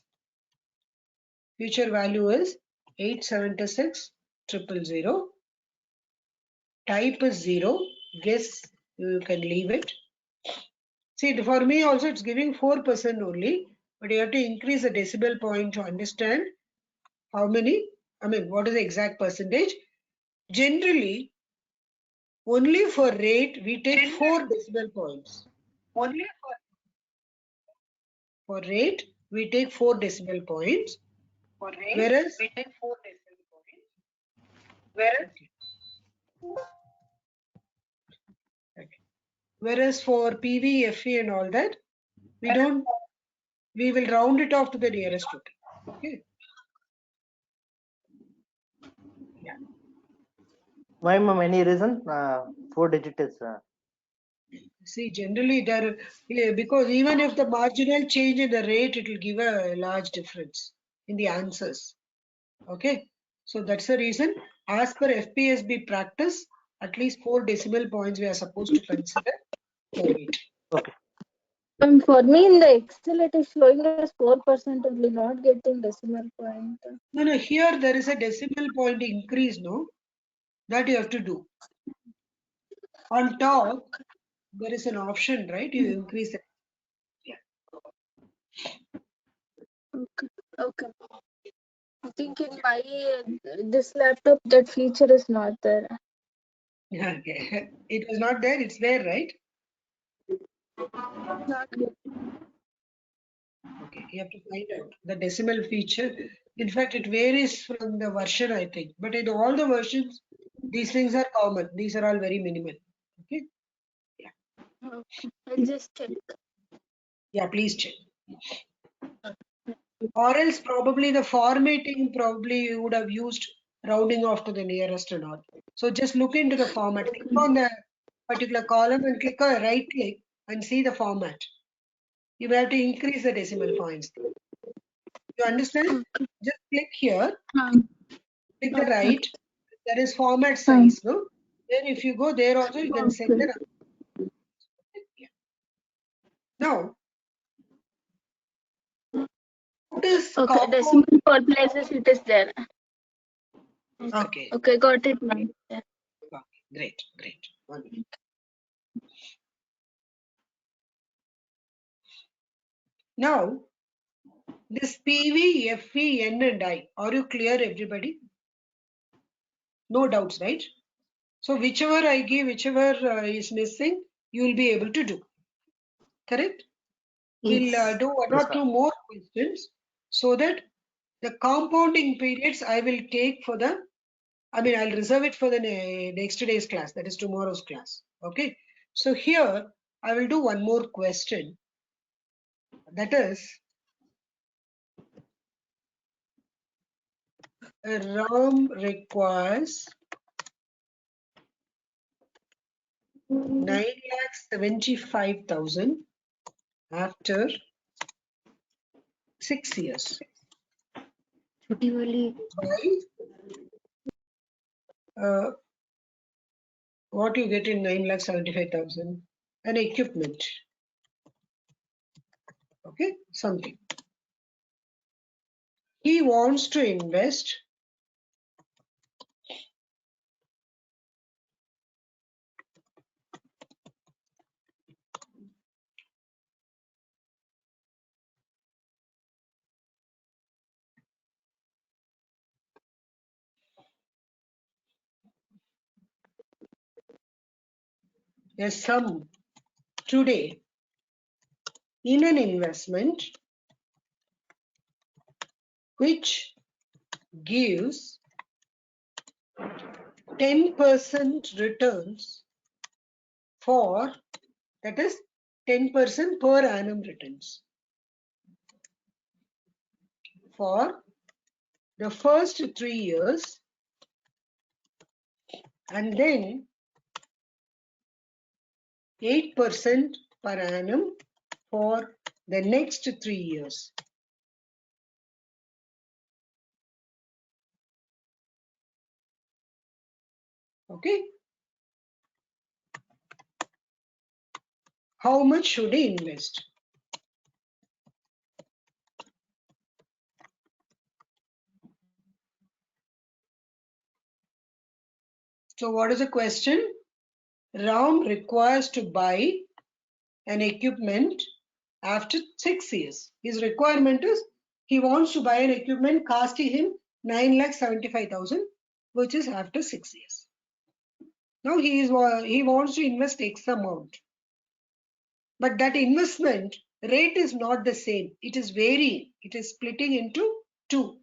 Future value is 876,000. Type is 0. Guess you can leave it. See, for me also it's giving 4% only, but you have to increase the decibel point to understand how many, what is the exact percentage. Generally, only for rate, we take 4 decimal points. Only for rate, we take 4 decimal points. For rate, whereas we take 4 decimal points. Whereas for PV, FE and all that, we will round it off to the nearest root. Okay. Yeah. Why, ma'am? Any reason? 4 digit is. See, generally because even if the marginal change in the rate, it will give a large difference in the answers. Okay. So that's the reason. As per FPSB practice, at least 4 decimal points we are supposed to consider for it. Okay. For me in the Excel it is showing as 4% only, not getting decimal point. No, here there is a decimal point increase, no? That you have to do. On top, there is an option, right? You increase it. Yeah. Okay. I think in my this laptop that feature is not there. Okay. It was not there, it's there, right? Not good. Okay, you have to find out the decimal feature. In fact, it varies from the version, I think. But in all the versions, these things are common. These are all very minimal. Okay. Okay. I'll just check. Yeah, please check. Or else probably the formatting probably you would have used rounding off to the nearest or not. So just look into the format. Click on the particular column and click on right click and see the format. You will have to increase the decimal points. You understand? Just click here, click the right. There is format size, no? Then if you go there also you can set the yeah. Now, what is Okay, compound? decimal for places it is there. Okay. Okay, got it, ma'am. Yeah. Okay, great, great. 1 minute. Now, this PV, FE, N and I, are you clear everybody? No doubts, right? So whichever I give, whichever is missing, you will be able to do. Correct? We'll do one or two more questions so that the compounding periods I will take for the, I'll reserve it for the next day's class, that is tomorrow's class. Okay. So here I will do one more question. That is, RAM requires 9,75,000 after 6 years. By what you get in 9,75,000? An equipment. Okay, something. He wants to invest a sum today in an investment which gives 10% returns for, that is 10% per annum returns for the first 3 years and then 8% per annum for the next 3 years. Okay. How much should he invest? So what is the question? Ram requires to buy an equipment after 6 years. His requirement is he wants to buy an equipment costing him 9,75,000, which is after 6 years. Now he wants to invest X amount. But that investment rate is not the same. It is varying. It is splitting into two.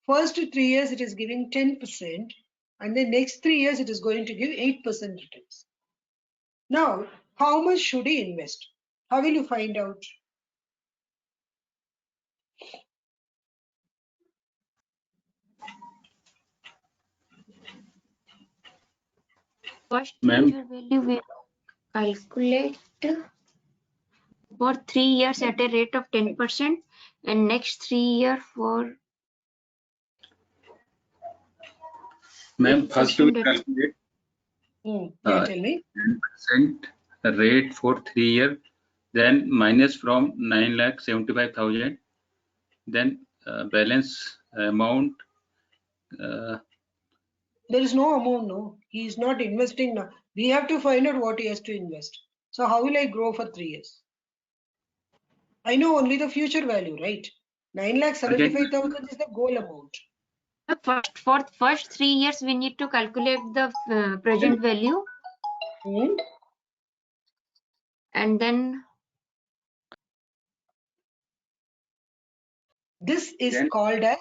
First 3 years it is giving 10%, and the next 3 years it is going to give 8% returns. Now, how much should he invest? How will you find out? First Ma'am. future value will calculate for 3 years at a rate of 10% and next 3 year for Ma'am, first we calculate Yeah, tell me. 10% rate for 3 years Then minus from 9,75,000. Then balance amount. There is no amount, no. He is not investing now. We have to find out what he has to invest. So how will I grow for 3 years? I know only the future value, right? 9,75,000 is the goal amount. For first 3 years, we need to calculate the present value. And then this is called as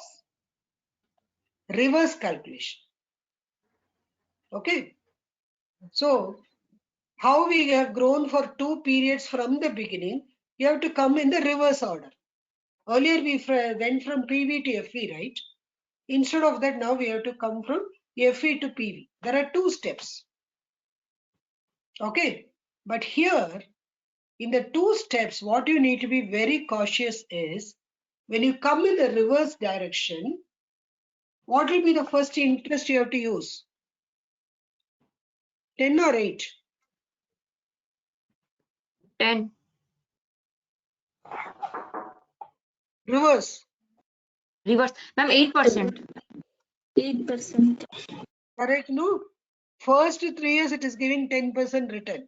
reverse calculation. Okay. So how we have grown for 2 periods from the beginning, you have to come in the reverse order. Earlier we went from PV to FV, right? Instead of that, now we have to come from FV to PV. There are 2 steps. Okay. But here, in the 2 steps, what you need to be very cautious is, when you come in the reverse direction, what will be the first interest you have to use? 10 or 8? 10. Reverse. Reverse. Ma'am, 8%. 8%. Correct, no? First 3 years it is giving 10% return.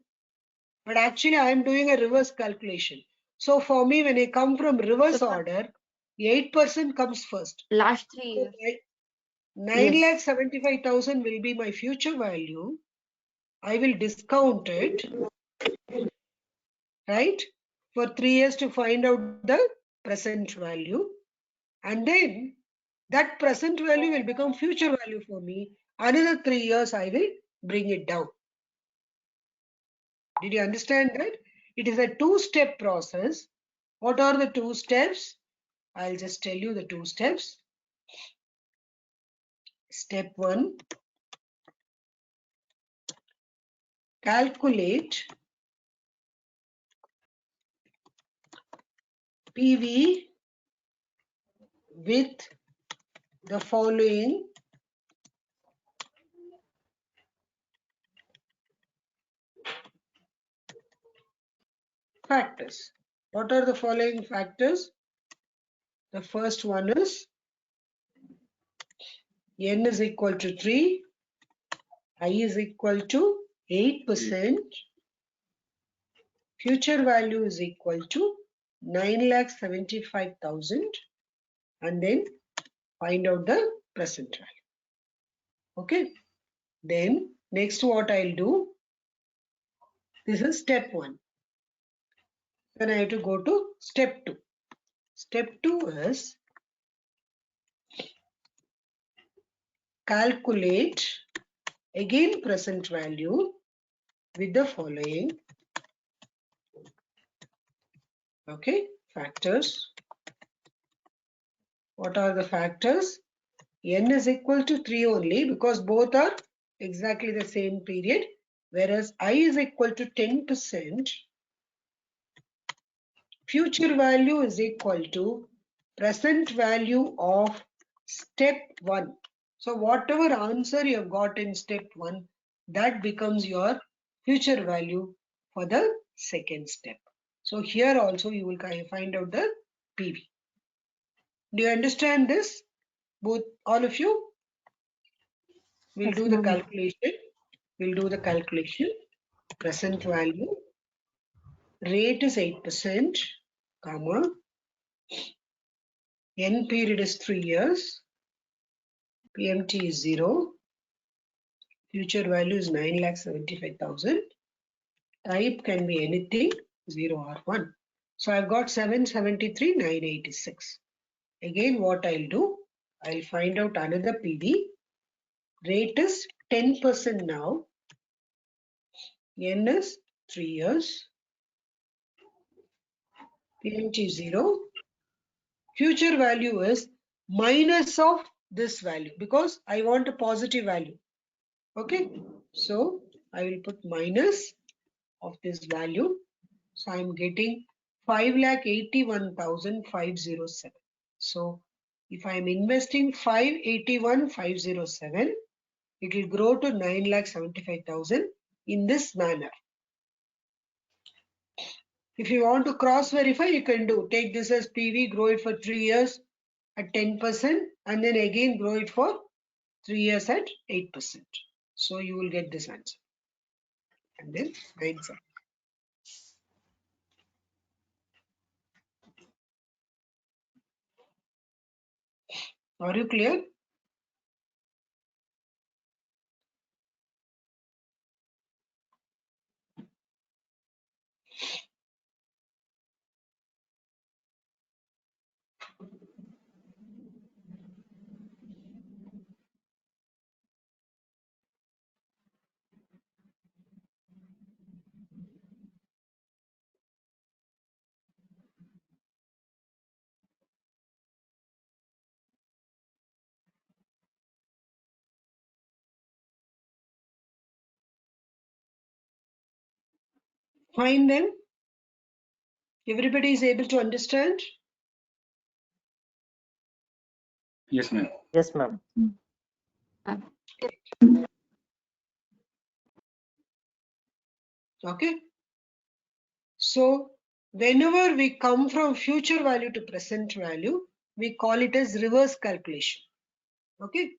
But actually I am doing a reverse calculation. So for me, when I come from reverse order, 8% comes first. Last 3 years. 9,75,000 will be my future value. I will discount it, right? For 3 years to find out the present value. And then that present value will become future value for me. Another 3 years I will bring it down. Did you understand that? It is a 2-step process. What are the 2 steps? I'll just tell you the 2 steps. Step 1, calculate PV with the following factors. What are the following factors? The first one is N is equal to 3, I is equal to 8%, future value is equal to 9,75,000, and then find out the present value. Okay. Then next what I'll do, this is step 1. Then I have to go to step 2. Step 2 is calculate again present value with the following, okay, factors. What are the factors? N is equal to 3 only, because both are exactly the same period, whereas I is equal to 10%. Future value is equal to present value of step 1. So whatever answer you have got in step 1, that becomes your future value for the second step. So here also you will find out the PV. Do you understand this? Both, all of you? We'll do the calculation. We'll do the calculation. Present value. Rate is 8%, comma. N period is 3 years. PMT is 0. Future value is 9,75,000. Type can be anything, 0 or 1. So I've got 773,986. Again, what I'll do, I'll find out another PV. Rate is 10% now. N is 3 years. PMT 0. Future value is minus of this value, because I want a positive value. Okay. So I will put minus of this value. So I'm getting 5,81,507. So if I'm investing 581,507, it will grow to 9,75,000 in this manner. If you want to cross verify, you can do. Take this as PV, grow it for 3 years at 10%, and then again grow it for 3 years at 8%. So you will get this answer. And then 9.5. Are you clear? Fine then. Everybody is able to understand? Yes, ma'am. Yes, ma'am. Okay. So whenever we come from future value to present value, we call it as reverse calculation. Okay.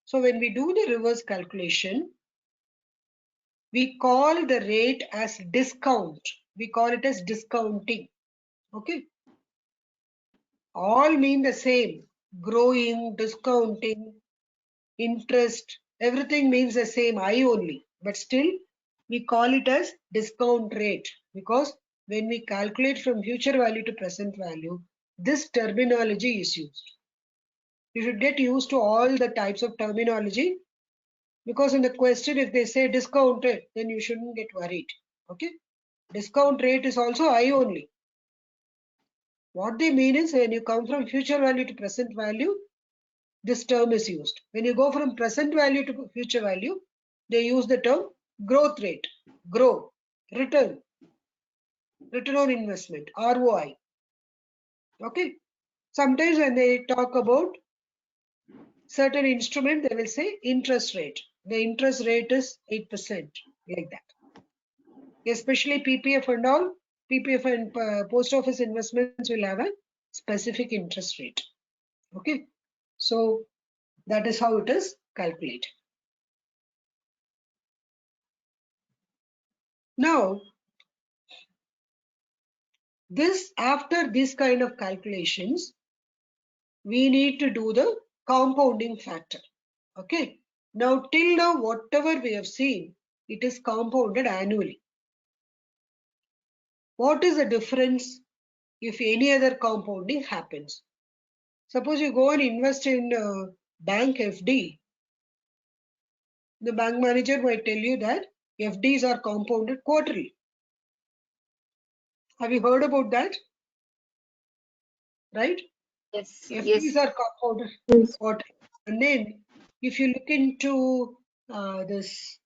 So when we do the reverse calculation, we call the rate as discount. We call it as discounting. Okay. All mean the same. Growing, discounting, interest, everything means the same, I only. But still, we call it as discount rate because when we calculate from future value to present value, this terminology is used. You should get used to all the types of terminology because in the question, if they say discount rate, then you shouldn't get worried. Okay. Discount rate is also I only. What they mean is when you come from future value to present value, this term is used. When you go from present value to future value, they use the term growth rate, grow, return on investment, ROI. Okay. Sometimes when they talk about certain instrument, they will say interest rate. The interest rate is 8%, like that. Especially PPF and all, PPF and post office investments will have a specific interest rate. Okay. So that is how it is calculated. Now, after this kind of calculations, we need to do the compounding factor. Okay. Now, till now, whatever we have seen, it is compounded annually. What is the difference if any other compounding happens? Suppose you go and invest in bank FD. The bank manager might tell you that FDs are compounded quarterly. Have you heard about that? Right? Yes. FDs Yes. are compounded quarterly. And then if you look into this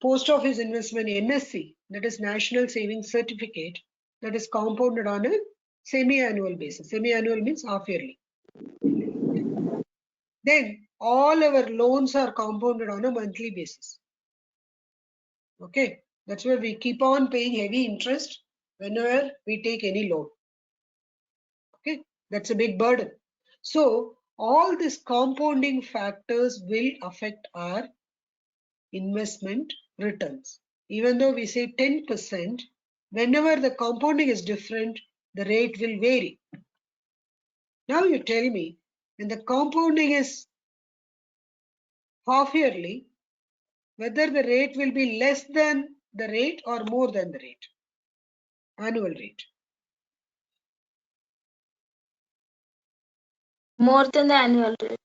post office investment NSC, that is National Savings Certificate, that is compounded on a semi-annual basis. Semi-annual means half-yearly. Then all our loans are compounded on a monthly basis. Okay, that's why we keep on paying heavy interest whenever we take any loan. Okay, that's a big burden. So all these compounding factors will affect our investment returns. Even though we say 10%, whenever the compounding is different, the rate will vary. Now you tell me, when the compounding is half yearly, whether the rate will be less than the rate or more than the rate, annual rate. More than the annual rate.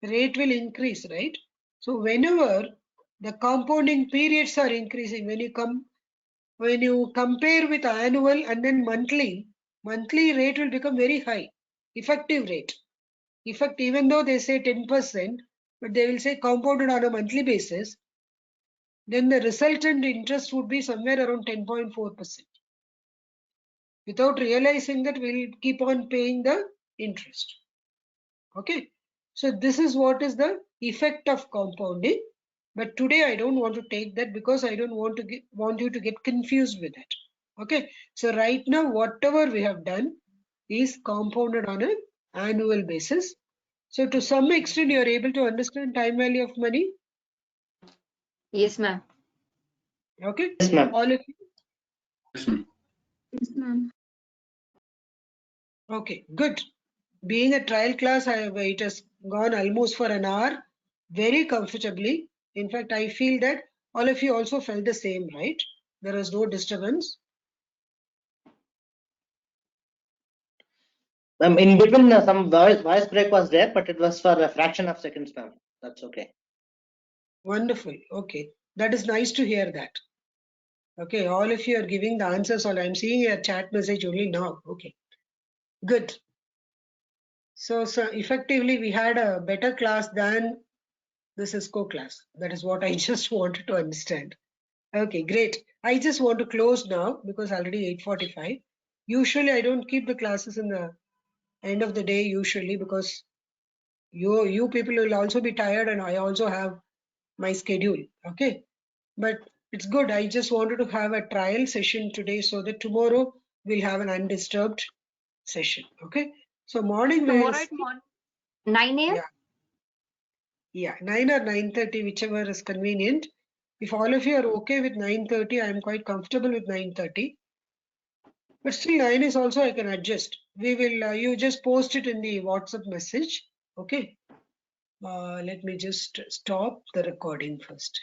Rate will increase, right? So whenever the compounding periods are increasing, when you compare with annual and then monthly rate will become very high. Effective rate. Even though they say 10%, but they will say compounded on a monthly basis, then the resultant interest would be somewhere around 10.4%. Without realizing that, we'll keep on paying the interest. Okay. So this is what is the effect of compounding. But today I don't want to take that because I don't want you to get confused with it. Okay, so right now whatever we have done is compounded on an annual basis. So to some extent you are able to understand time value of money. Yes, ma'am. Okay, Yes, ma'am. all of you. Yes, ma'am. Yes, ma'am. Okay, good. Being a trial class, it has gone almost for an hour very comfortably. In fact, I feel that all of you also felt the same, right? There was no disturbance. In between, some voice break was there, but it was for a fraction of seconds, ma'am. That's okay. Wonderful. Okay, that is nice to hear that. Okay, all of you are giving the answers. All I'm seeing a chat message only now. Okay, good. So effectively, we had a better class than the Cisco class. That is what I just wanted to understand. Okay, great. I just want to close now because already 8:45. Usually, I don't keep the classes in the end of the day. Usually, because you people will also be tired, and I also have my schedule. Okay, but it's good. I just wanted to have a trial session today so that tomorrow we'll have an undisturbed session. Okay, so morning we will Tomorrow at morning, 9 a.m. yeah 9 or 9:30, whichever is convenient. If all of you are okay with 9:30, I am quite comfortable with 9:30. But still 9 is also I can adjust. We will you just post it in the WhatsApp message. Okay. Let me just stop the recording first.